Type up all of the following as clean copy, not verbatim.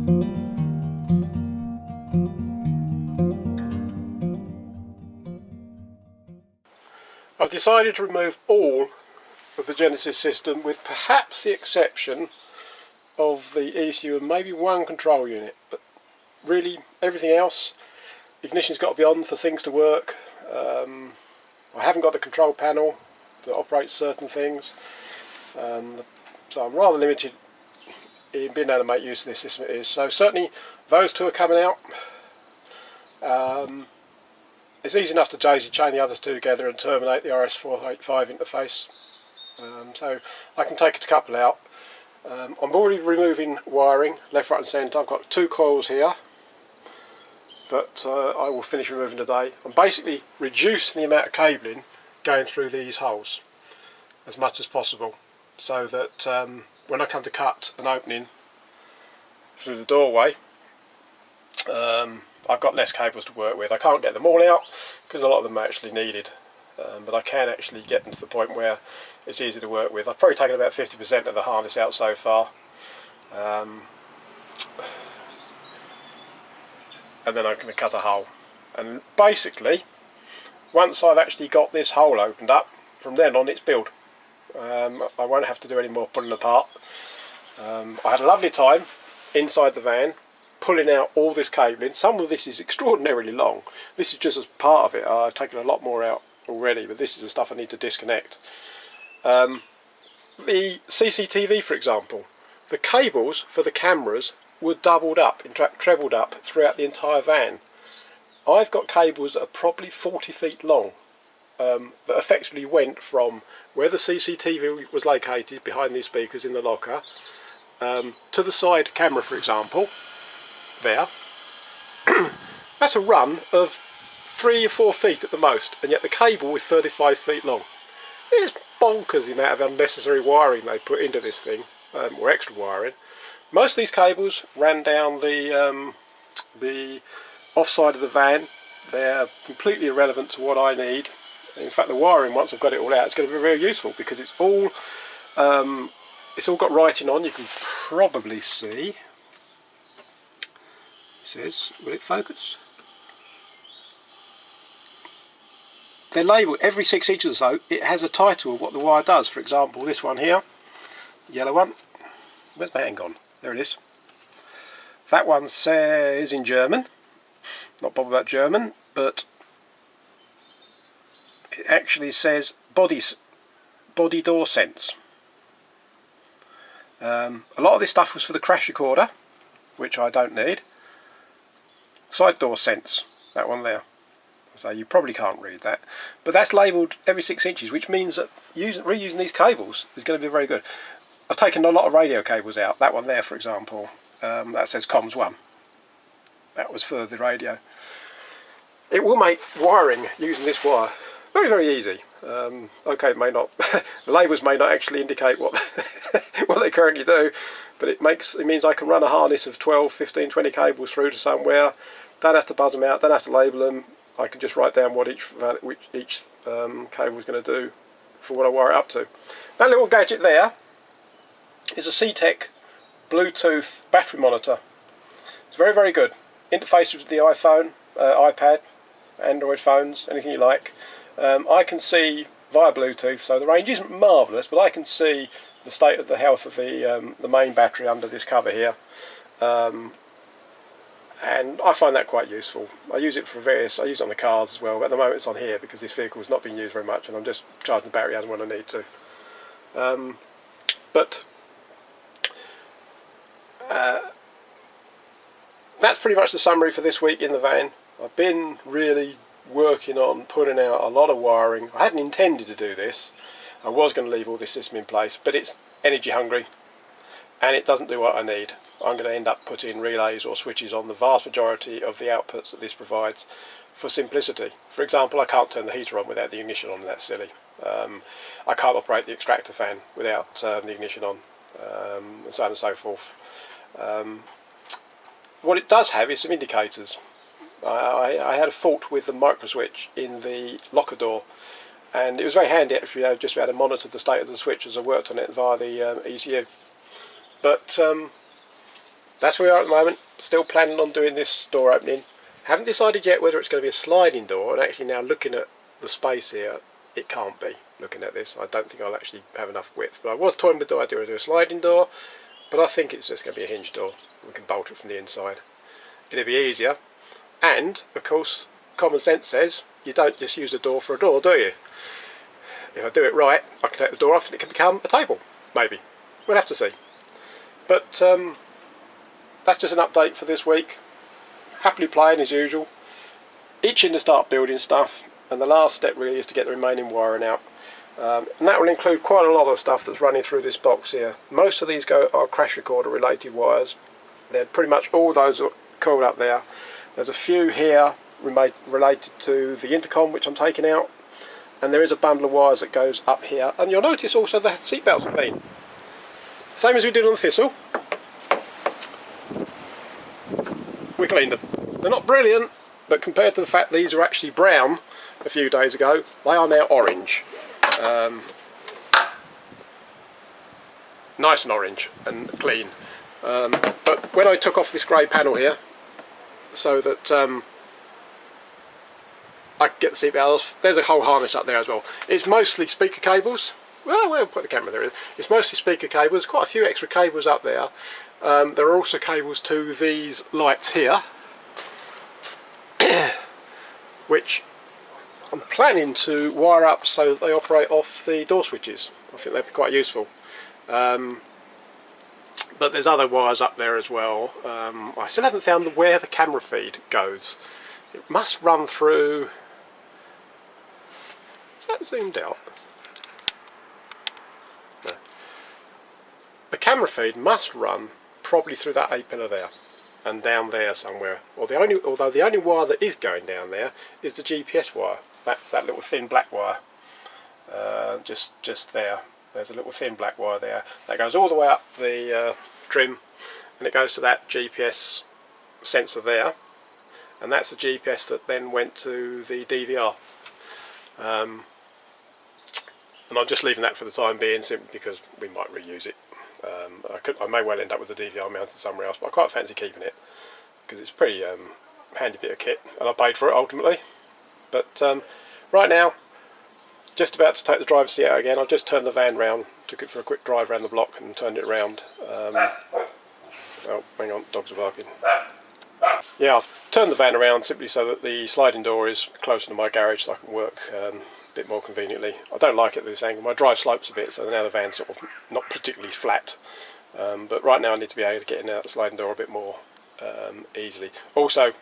I've decided to remove all of the Genisys system, with perhaps the exception of the ECU and maybe one control unit, but really everything else, ignition's got to be on for things to work. I haven't got the control panel that operates certain things, so I'm rather limited in being able to make use of this system. It is so certainly those two are coming out. It's easy enough to daisy chain the others two together and terminate the RS485 interface, so I can take a couple out. I'm already removing wiring left, right and centre. I've got 2 coils here that I will finish removing today. I'm basically reducing the amount of cabling going through these holes as much as possible, so that when I come to cut an opening through the doorway, I've got less cables to work with. I can't get them all out because a lot of them are actually needed, but I can actually get them to the point where it's easy to work with. I've probably taken about 50% of the harness out so far, and then I'm going to cut a hole. And basically, once I've actually got this hole opened up, from then on it's build. I won't have to do any more pulling apart. I had a lovely time inside the van pulling out all this cabling. Some of this is extraordinarily long. This is just as part of it. I've taken a lot more out already, but this is the stuff I need to disconnect. The CCTV, for example, the cables for the cameras were doubled up, in fact trebled up throughout the entire van. I've got cables that are probably 40 feet long, that effectively went from where the CCTV was located behind these speakers in the locker, to the side camera, for example, there. That's a run of 3 or 4 feet at the most, and yet the cable was 35 feet long. It's bonkers the amount of unnecessary wiring they put into this thing, or extra wiring. Most of these cables ran down the off side of the van. They're completely irrelevant to what I need. In fact, the wiring, once I've got it all out, it's going to be very useful, because it's all got writing on. You can probably see. It says, will it focus? They're labelled every 6 inches or so. It has a title of what the wire does. For example, this one here, the yellow one. Where's my hand gone? There it is. That one says in German. Not bothered about German, but it actually says body door sense. A lot of this stuff was for the crash recorder, which I don't need. Side door sense, that one there. So you probably can't read that, but that's labelled every 6 inches, which means that reusing these cables is going to be very good. I've taken a lot of radio cables out. That one there, for example, that says comms 1. That was for the radio. It will make wiring using this wire very, very easy. Okay, it may not, the labels may not actually indicate what what they currently do, but it means I can run a harness of 12, 15, 20 cables through to somewhere. Don't have to buzz them out, don't have to label them. I can just write down what each cable is going to do for what I wire it up to. That little gadget there is a C-Tech Bluetooth battery monitor. It's very, very good. Interfaces with the iPhone, iPad, Android phones, anything you like. I can see via Bluetooth, so the range isn't marvellous, but I can see the state of the health of the main battery under this cover here. And I find that quite useful. I use it for I use it on the cars as well, but at the moment it's on here because this vehicle is not being used very much and I'm just charging the battery as and when I need to. But that's pretty much the summary for this week in the van. I've been really working on putting out a lot of wiring. I hadn't intended to do this. I was going to leave all this system in place, but it's energy hungry and it doesn't do what I need. I'm going to end up putting relays or switches on the vast majority of the outputs that this provides for simplicity. For example, I can't turn the heater on without the ignition on, and that's silly. I can't operate the extractor fan without the ignition on, and so on and so forth. What it does have is some indicators. I had a fault with the micro switch in the locker door, and it was very handy actually just to be able to monitor the state of the switch as I worked on it via the ECU. But that's where we are at the moment. Still planning on doing this door opening. Haven't decided yet whether it's going to be a sliding door, and actually now looking at the space here, it can't be. Looking at this, I don't think I'll actually have enough width. But I was toying with the idea of doing a sliding door, but I think it's just going to be a hinge door. We can bolt it from the inside. It'll be easier, and of course common sense says you don't just use a door for a door, do you? If I do it right, I can take the door off and it can become a table, maybe. We'll have to see. But that's just an update for this week. Happily playing as usual. Itching to start building stuff, and the last step really is to get the remaining wiring out. And that will include quite a lot of stuff that's running through this box here. Most of these are crash recorder related wires. They're pretty much all those are coiled up there. There's a few here related to the intercom, which I'm taking out, and there is a bundle of wires that goes up here. And you'll notice also the seat belts are clean, same as we did on the Thistle. We cleaned them. They're not brilliant, but compared to the fact these were actually brown a few days ago, they are now orange. Nice and orange and clean. But when I took off this grey panel here, so that I could get the seat belts off, there's a whole harness up there as well. It's mostly speaker cables. Well, we'll put the camera there. It's mostly speaker cables. Quite a few extra cables up there. There are also cables to these lights here, which I'm planning to wire up so that they operate off the door switches. I think they'd be quite useful. But there's other wires up there as well. I still haven't found where the camera feed goes. It must run through... Is that zoomed out? No. The camera feed must run probably through that 8-pillar there and down there somewhere. Although the only wire that is going down there is the GPS wire. That's that little thin black wire. Just there. There's a little thin black wire there that goes all the way up the trim, and it goes to that GPS sensor there, and that's the GPS that then went to the DVR. And I'm just leaving that for the time being, simply because we might reuse it. I may well end up with the DVR mounted somewhere else, but I quite fancy keeping it because it's a pretty handy bit of kit, and I paid for it ultimately. But right now, just about to take the driver's seat out again. I've just turned the van round, took it for a quick drive around the block and turned it round. Oh, hang on, dogs are barking. Yeah, I've turned the van around simply so that the sliding door is closer to my garage so I can work a bit more conveniently. I don't like it at this angle. My drive slopes a bit, so now the van's sort of not particularly flat. But right now I need to be able to get in and out the sliding door a bit more easily. Also,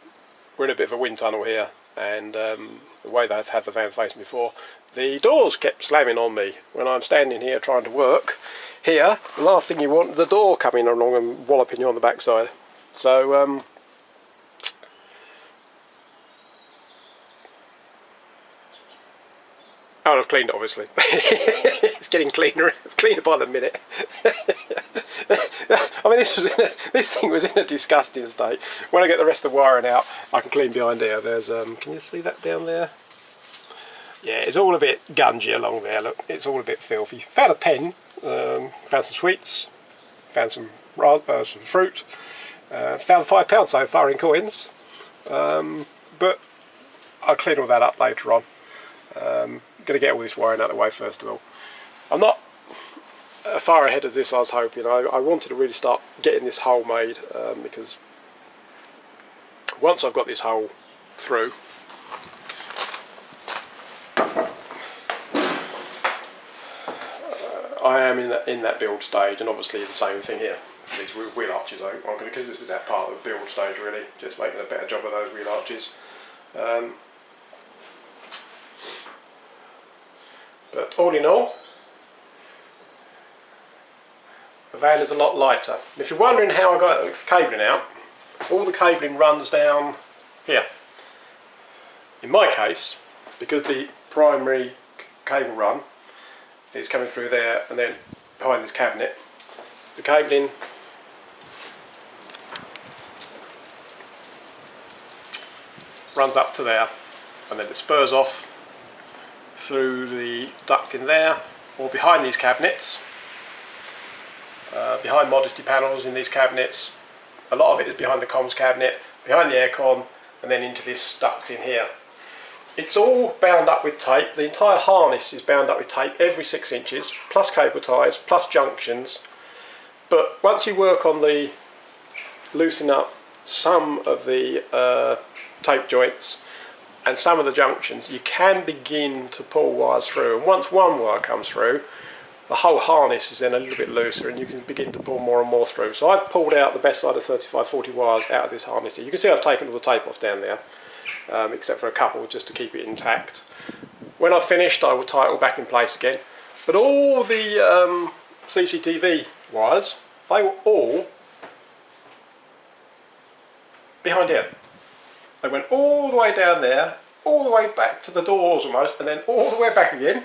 we're in a bit of a wind tunnel here, and the way they've had the van facing before, the doors kept slamming on me when I'm standing here trying to work. Here, the last thing you want is the door coming along and walloping you on the backside. So, oh, I've cleaned it obviously. It's getting cleaner by the minute. I mean, this thing was in a disgusting state. When I get the rest of the wiring out, I can clean behind here. There's can you see that down there? Yeah, it's all a bit gungy along there. Look, it's all a bit filthy. Found a pen, found some sweets, found some raspberries, some fruit. Found £5 so far in coins, but I'll clean all that up later on. Going to get all this wiring out of the way first of all. I'm not far ahead as this I was hoping. I wanted to really start getting this hole made, because once I've got this hole through, I am in that build stage, and obviously the same thing here for these wheel arches. I'm going to, because this is that part of the build stage really, just making a better job of those wheel arches. But all in all, the van is a lot lighter. If you're wondering how I got the cabling out, all the cabling runs down here. In my case, because the primary cable run is coming through there and then behind this cabinet, the cabling runs up to there and then it spurs off through the duct in there or behind these cabinets, behind modesty panels in these cabinets, A lot of it is behind the comms cabinet, behind the aircon, and then into this duct in here. It's all bound up with tape. The entire harness is bound up with tape every 6 inches, plus cable ties, plus junctions. But once you work on the loosening up some of the tape joints and some of the junctions, you can begin to pull wires through. And once one wire comes through, the whole harness is then a little bit looser and you can begin to pull more and more through. So I've pulled out the best side of 35-40 wires out of this harness here. You can see I've taken all the tape off down there, except for a couple just to keep it intact. When I've finished, I will tie it all back in place again. But all the CCTV wires, they were all behind here. They went all the way down there, all the way back to the doors almost, and then all the way back again.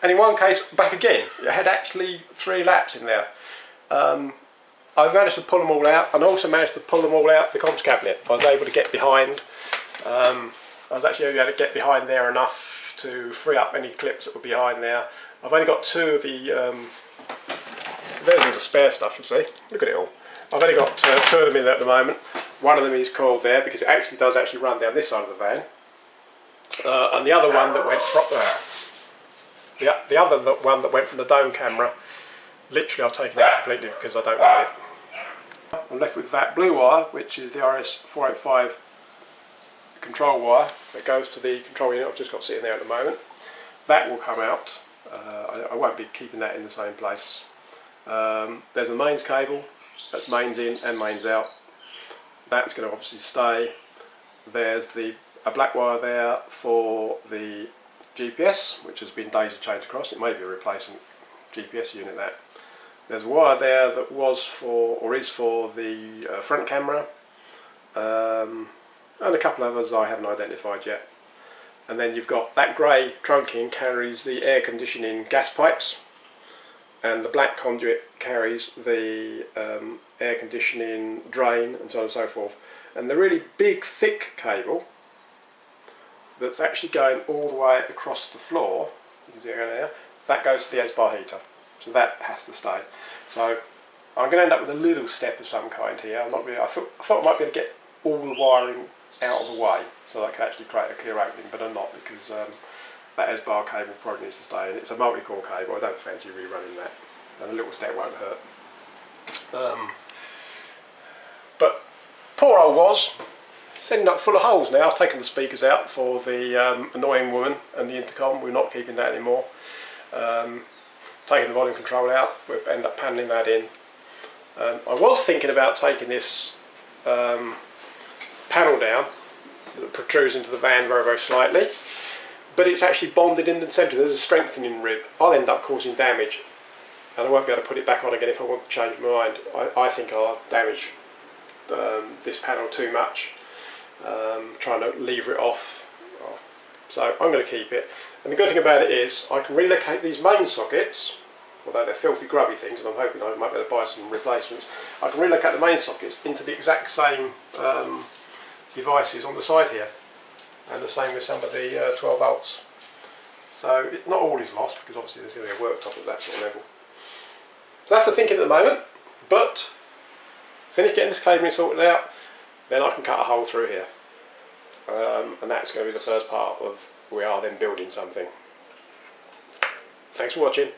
And in one case, back again. It had actually 3 laps in there. I managed to pull them all out, and also managed to pull them all out the comms cabinet. I was able to get behind. I was actually able to get behind there enough to free up any clips that were behind there. I've only got 2 of the, there's all the spare stuff, you see. Look at it all. I've only got 2 of them in there at the moment. One of them is coiled there because it actually does run down this side of the van. And the other one that went from the other one that went from the dome camera, literally I've taken it out completely because I don't need it. I'm left with that blue wire, which is the RS485 control wire that goes to the control unit I've just got sitting there at the moment. That will come out. I won't be keeping that in the same place. There's a mains cable, that's mains in and mains out. That's going to obviously stay. There's a black wire there for the GPS, which has been daisy chained across. It may be a replacement GPS unit. That there's a wire there that was for, or is for, the front camera, and a couple of others I haven't identified yet. And then you've got that grey trunking carries the air conditioning gas pipes, and the black conduit carries the air conditioning drain, and so on and so forth. And the really big thick cable that's actually going all the way across the floor, you can see it going there, that goes to the S-bar heater. So that has to stay. So I'm going to end up with a little step of some kind here. I'm not really, I thought I might be able to get all the wiring out of the way so that I could actually create a clear opening, but I'm not, because that S-bar cable probably needs to stay in. It's a multi-core cable. I don't fancy rerunning that, and a little step won't hurt. But poor old WAS, it's ending up full of holes now. I've taken the speakers out for the annoying woman and the intercom. We're not keeping that anymore. Taking the volume control out, we'll end up paneling that in. I was thinking about taking this panel down that protrudes into the van very, very slightly, but it's actually bonded in the centre. There's a strengthening rib. I'll end up causing damage, and I won't be able to put it back on again if I want to change my mind. I think I'll damage this panel too much, trying to lever it off. So I'm going to keep it. And the good thing about it is I can relocate these main sockets, although they're filthy grubby things, and I'm hoping I might be able to buy some replacements. I can relocate the main sockets into the exact same devices on the side here, and the same with some of the 12 volts. So not all is lost, because obviously there's going to be a worktop at that sort of level. So that's the thinking at the moment, but finish getting this cabling sorted out, then I can cut a hole through here. And that's going to be the first part of we are then building something. Thanks for watching.